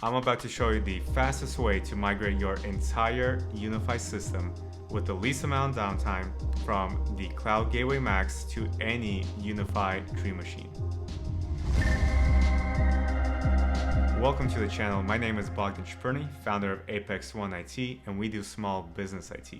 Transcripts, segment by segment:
I'm about to show you the fastest way to migrate your entire UniFi system with the least amount of downtime from the Cloud Gateway Max to any UniFi Dream Machine. Welcome to the channel. My name is Bogdan Shperny, founder of Apex One IT, and we do small business IT.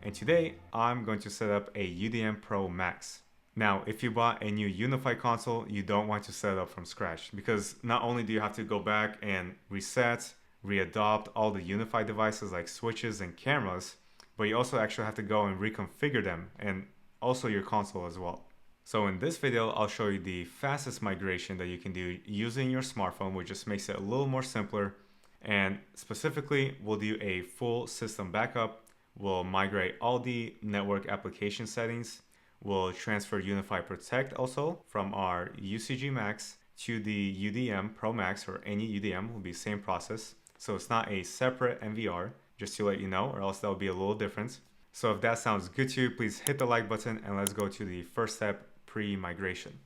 And today I'm going to set up a UDM Pro Max. Now, if you bought a new UniFi console, you don't want to set it up from scratch because not only do you have to go back and reset, readopt all the UniFi devices like switches and cameras, but you also actually have to go and reconfigure them and also your console as well. So in this video, I'll show you the fastest migration that you can do using your smartphone, which just makes it a little more simpler. And specifically, we'll do a full system backup. We'll migrate all the network application settings. We'll transfer UniFi Protect also from our UCG-Max to the UDM Pro Max, or any UDM will be the same process. So it's not a separate MVR, just to let you know, or else that will be a little different. So if that sounds good to you, please hit the like button and let's go to the first step, pre-migration.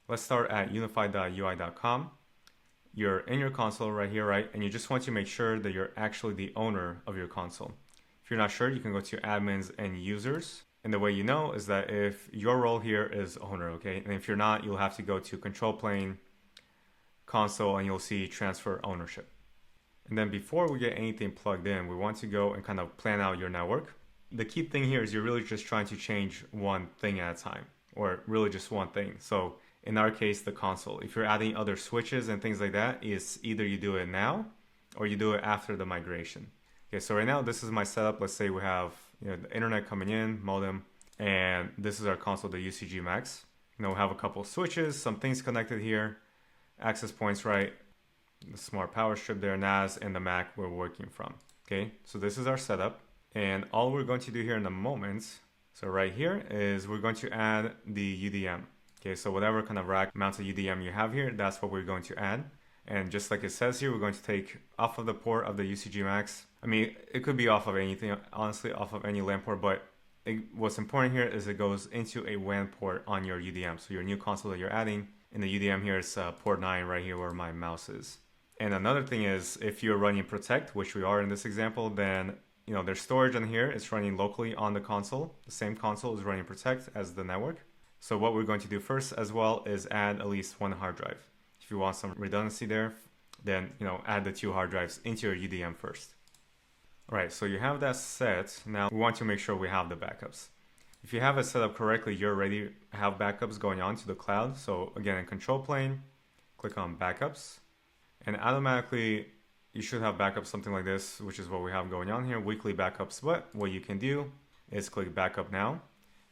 Let's start at unifi.ui.com. You're in your console right here, right? And you just want to make sure that you're actually the owner of your console. If you're not sure, you can go to admins and users. And the way you know is that if your role here is owner, okay? And if you're not, you'll have to go to control plane, console, and you'll see transfer ownership. And then before we get anything plugged in, we want to go and kind of plan out your network. The key thing here is you're really just trying to change one thing at a time, or really just one thing. So in our case, the console. If you're adding other switches and things like that, it's either you do it now or you do it after the migration. Okay, so right now this is my setup. Let's say we have the internet coming in, modem, and this is our console, the UCG-Max. We have a couple of switches, some things connected here, access points, right? The smart power strip there, NAS, and the Mac we're working from. Okay, so this is our setup, and all we're going to do here in a moment, so right here is we're going to add the UDM. Okay, so whatever kind of rack mounted UDM you have here, that's what we're going to add. And just like it says here, we're going to take off of the port of the UCG-Max. I mean, it could be off of anything, honestly, off of any LAN port, but what's important here is it goes into a WAN port on your UDM. So your new console that you're adding in the UDM here is port 9 right here where my mouse is. And another thing is if you're running Protect, which we are in this example, then there's storage on here. It's running locally on the console. The same console is running Protect as the network. So what we're going to do first as well is add at least one hard drive. If you want some redundancy there, then add the 2 hard drives into your UDM first. All right, so you have that set. Now we want to make sure we have the backups. If you have it set up correctly, you're ready to have backups going on to the cloud. So again, in control plane, click on backups, and automatically you should have backups something like this, which is what we have going on here, weekly backups. But what you can do is click backup now.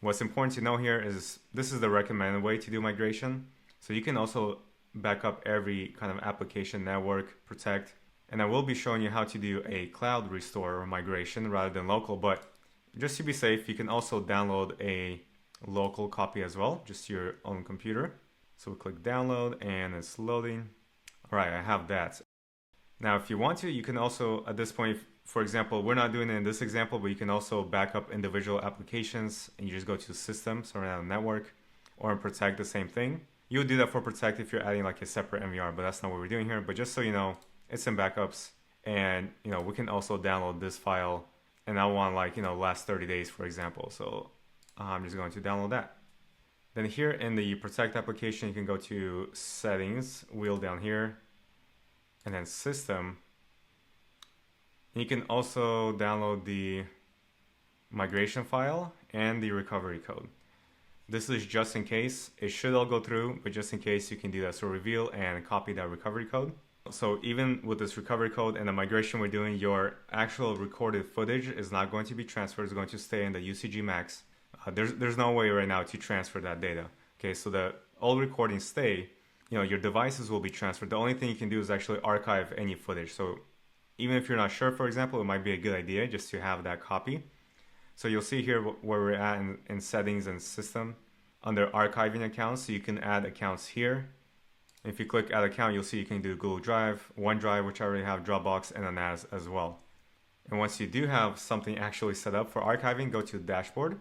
What's important to know here is this is the recommended way to do migration. So you can also back up every kind of application, network, protect, and I will be showing you how to do a cloud restore or migration rather than local. But just to be safe, you can also download a local copy as well, just to your own computer. So we click download and it's loading. All right, I have that. Now, if you want to, you can also, at this point, for example, we're not doing it in this example, but you can also back up individual applications and you just go to systems or around network, or in protect, the same thing. You would do that for Protect if you're adding like a separate MVR, but that's not what we're doing here. But just so you know, it's in backups, and we can also download this file, and I want like last 30 days, for example. So I'm just going to download that. Then here in the Protect application, you can go to settings, wheel down here, and then system. You can also download the migration file and the recovery code. This is just in case. It should all go through, but just in case you can do that. So reveal and copy that recovery code. So even with this recovery code and the migration we're doing, your actual recorded footage is not going to be transferred. It's going to stay in the UCG-Max. There's no way right now to transfer that data. Okay, so the all recordings stay. Your devices will be transferred. The only thing you can do is actually archive any footage. So even if you're not sure, for example, it might be a good idea just to have that copy. So you'll see here where we're at in settings and system under archiving accounts. So you can add accounts here. If you click add account, you'll see you can do Google Drive, OneDrive, which I already have, Dropbox, and a NAS as well. And once you do have something actually set up for archiving, go to dashboard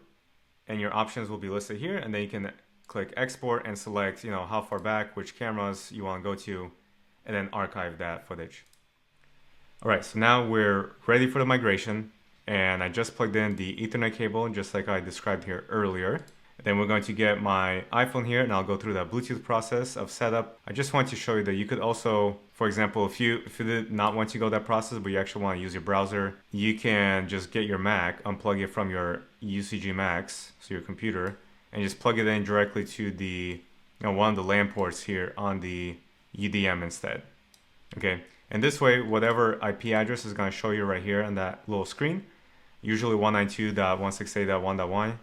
and your options will be listed here. And then you can click export and select, how far back, which cameras you want to go to, and then archive that footage. All right, so now we're ready for the migration, and I just plugged in the Ethernet cable just like I described here earlier. Then we're going to get my iPhone here, and I'll go through that Bluetooth process of setup. I just want to show you that you could also, for example, if you did not want to go that process, but you actually want to use your browser, you can just get your Mac, unplug it from your UCG-Max, so your computer, and just plug it in directly to the one of the LAN ports here on the UDM instead. Okay, and this way, whatever IP address is going to show you right here on that little screen, usually 192.168.1.1,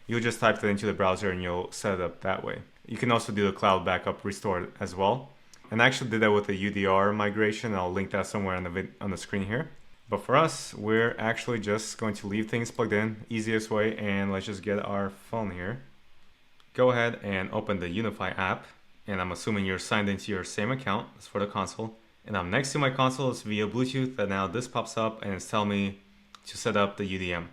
you'll just type it into the browser and you'll set it up that way. You can also do the cloud backup restore as well. And I actually did that with the UDR migration. I'll link that somewhere on the screen here. But for us, we're actually just going to leave things plugged in, easiest way, and let's just get our phone here. Go ahead and open the UniFi app, and I'm assuming you're signed into your same account as for the console. And I'm next to my console, it's via Bluetooth, and now this pops up and it's telling me to set up the UDM.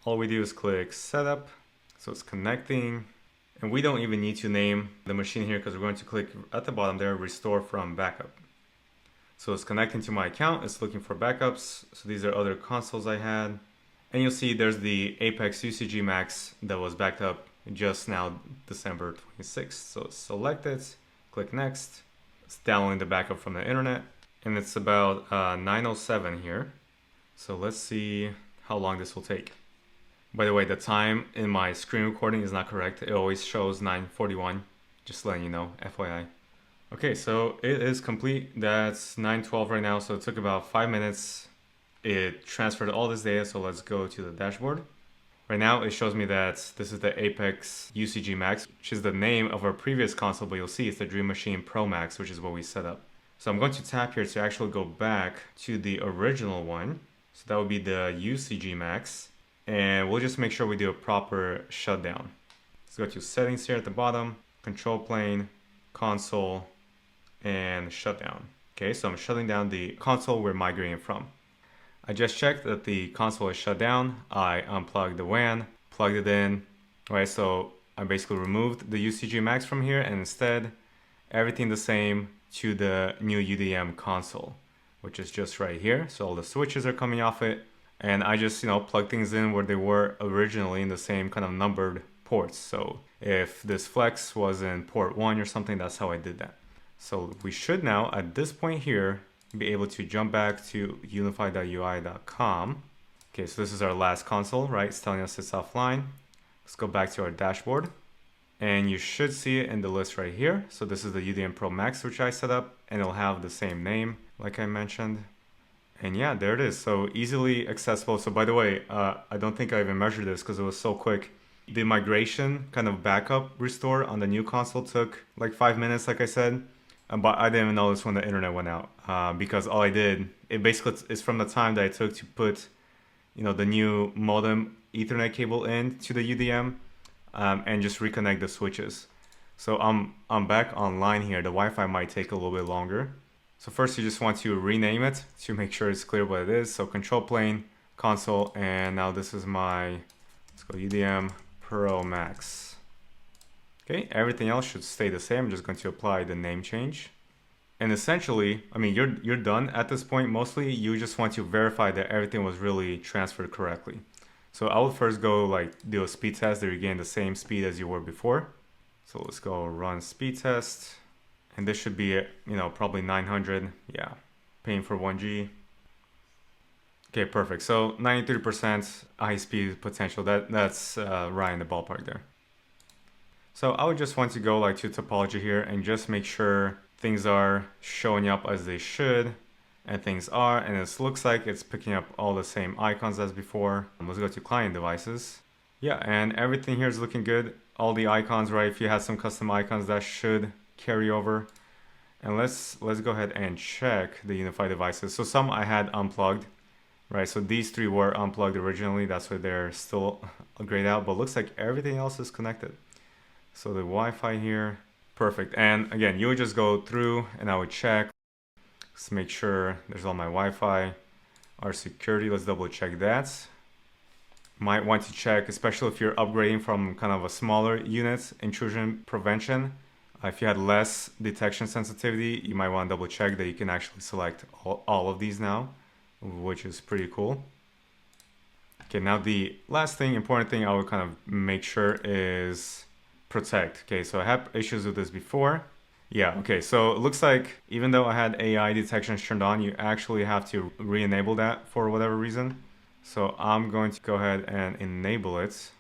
All we do is click setup, so it's connecting, and we don't even need to name the machine here because we're going to click at the bottom there, restore from backup. So it's connecting to my account, it's looking for backups, so these are other consoles I had, and you'll see there's the Apex UCG-Max that was backed up just now, December 26th. So select it, click next. It's downloading the backup from the internet, and it's about 9:07 here. So let's see how long this will take. By the way, the time in my screen recording is not correct. It always shows 9:41, just letting you know, FYI. Okay, so it is complete. That's 9:12 right now, so it took about 5 minutes. It transferred all this data, so let's go to the dashboard. Right now, it shows me that this is the Apex UCG-Max, which is the name of our previous console, but you'll see it's the Dream Machine Pro Max, which is what we set up. So I'm going to tap here to actually go back to the original one. So that would be the UCG-Max. And we'll just make sure we do a proper shutdown. Let's go to settings here at the bottom, control plane, console, and shutdown. Okay, so I'm shutting down the console we're migrating from. I just checked that the console is shut down. I unplugged the WAN, plugged it in, right? So I basically removed the UCG-Max from here, and instead everything the same to the new UDM console, which is just right here. So all the switches are coming off it. And I just, plug things in where they were originally in the same kind of numbered ports. So if this flex was in port 1 or something, that's how I did that. So we should now, at this point here, be able to jump back to unifi.ui.com. Okay, so this is our last console, right? It's telling us it's offline. Let's go back to our dashboard. And you should see it in the list right here. So this is the UDM Pro Max, which I set up, and it'll have the same name, like I mentioned. And yeah, there it is. So easily accessible. So by the way, I don't think I even measured this because it was so quick. The migration kind of backup restore on the new console took like 5 minutes, like I said. But I didn't even notice when the internet went out because all I did, it basically is from the time that I took to put, the new modem Ethernet cable in to the UDM and just reconnect the switches. So I'm back online here. The Wi-Fi might take a little bit longer. So first you just want to rename it to make sure it's clear what it is. So control plane, console, and now this is my, let's go UDM Pro Max. Okay, everything else should stay the same. I'm just going to apply the name change. And essentially, you're done at this point. Mostly you just want to verify that everything was really transferred correctly. So I would first go do a speed test that you gain the same speed as you were before. So let's go run speed test. And this should be, probably 900. Yeah, paying for 1G. Okay, perfect. So 93% high speed potential. That's right in the ballpark there. So I would just want to go to topology here and just make sure things are showing up as they should, and things are, and it looks like it's picking up all the same icons as before. Let's go to client devices. Yeah, and everything here is looking good. All the icons, right? If you had some custom icons, that should carry over. And let's go ahead and check the UniFi devices. So some I had unplugged, right? So these three were unplugged originally. That's why they're still grayed out, but looks like everything else is connected. So the Wi-Fi here, perfect. And again, you would just go through and I would check. Let's make sure there's all my Wi-Fi. Our security, let's double check that. Might want to check, especially if you're upgrading from kind of a smaller unit, intrusion prevention. If you had less detection sensitivity, you might want to double check that you can actually select all of these now. which is pretty cool. Okay, now the last thing, important thing I would kind of make sure is protect. Okay, so I had issues with this before. Yeah, okay, so it looks like even though I had AI detections turned on, you actually have to re-enable that for whatever reason. So I'm going to go ahead and enable it.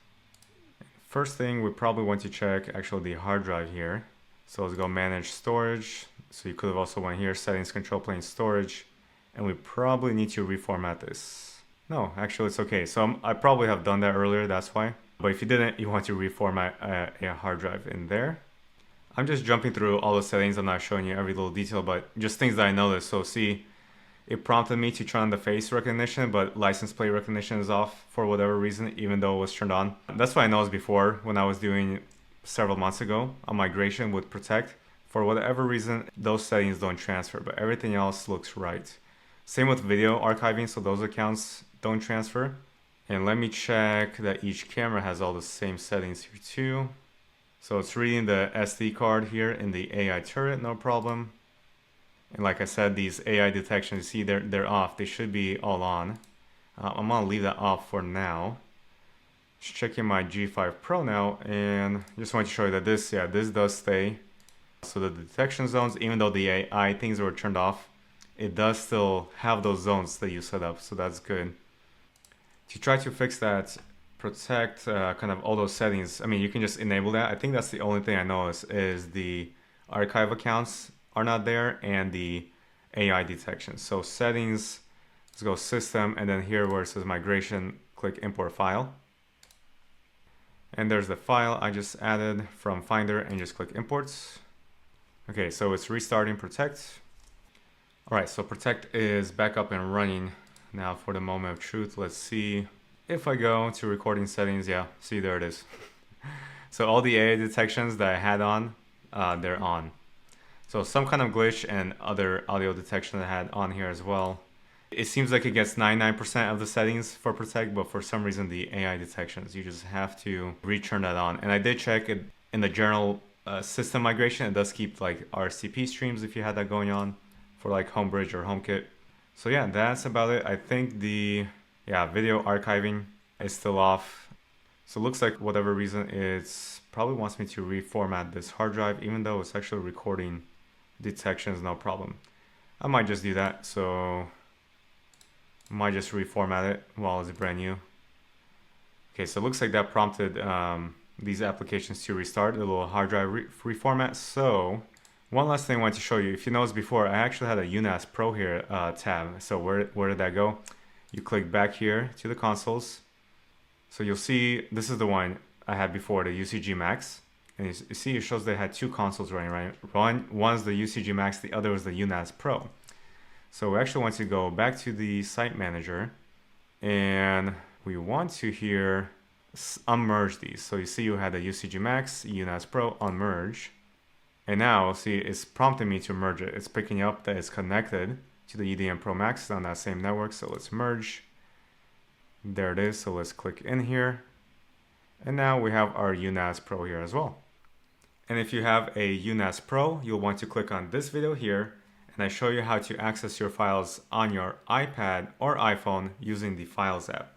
First thing, we probably want to check actually the hard drive here. So let's go manage storage. So you could have also went here, settings, control plane, storage, and we probably need to reformat this. No, actually it's okay. So I probably have done that earlier, that's why. But if you didn't, you want to reformat a hard drive in there. I'm just jumping through all the settings. I'm not showing you every little detail, but just things that I noticed. So see, it prompted me to turn on the face recognition, but license plate recognition is off for whatever reason, even though it was turned on. That's what I noticed before when I was doing several months ago a migration with Protect. For whatever reason, those settings don't transfer, but everything else looks right. Same with video archiving, so those accounts don't transfer. And let me check that each camera has all the same settings here too. So it's reading the SD card here in the AI turret, no problem. And like I said, these AI detections, you see they're off. They should be all on. I'm gonna leave that off for now. Just checking my G5 Pro now, and just want to show you that this does stay. So the detection zones, even though the AI things were turned off, it does still have those zones that you set up, so that's good. To try to fix that, protect kind of all those settings, I mean, you can just enable that. I think that's the only thing I noticed is the archive accounts are not there and the AI detection. So settings, let's go system, and then here where it says migration, click import file. And there's the file I just added from Finder, and just click imports. Okay, so it's restarting Protect. All right, so Protect is back up and running. Now for the moment of truth, let's see if I go to recording settings. Yeah, see, there it is. So all the AI detections that I had on, they're on. So some kind of glitch and other audio detection I had on here as well. It seems like it gets 99% of the settings for Protect, but for some reason the AI detections, you just have to return that on. And I did check it in the general system migration. It does keep like RCP streams if you had that going on for like Homebridge or HomeKit. So yeah, that's about it. I think the video archiving is still off. So it looks like whatever reason it's probably wants me to reformat this hard drive, even though it's actually recording detections, no problem. I might just do that. So I might just reformat it while it's brand new. Okay, so it looks like that prompted these applications to restart, the little hard drive reformat. So one last thing I want to show you. If you noticed before, I actually had a UNAS Pro here tab. So where did that go? You click back here to the consoles. So you'll see this is the one I had before, the UCG-Max. And you see it shows they had two consoles running, right? One's the UCG-Max, the other was the UNAS Pro. So we actually want to go back to the site manager, and we want to here unmerge these. So you see you had the UCG-Max, UNAS Pro, unmerge. And now, see, it's prompting me to merge it. It's picking up that it's connected to the UDM Pro Max on that same network. So let's merge. There it is. So let's click in here. And now we have our UNAS Pro here as well. And if you have a UNAS Pro, you'll want to click on this video here. And I show you how to access your files on your iPad or iPhone using the Files app.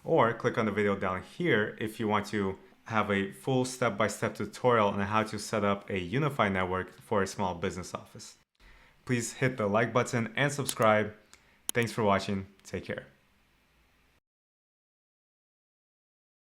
Or click on the video down here if you want to have a full step-by-step tutorial on how to set up a UniFi network for a small business office. Please hit the like button and subscribe. Thanks for watching. Take care.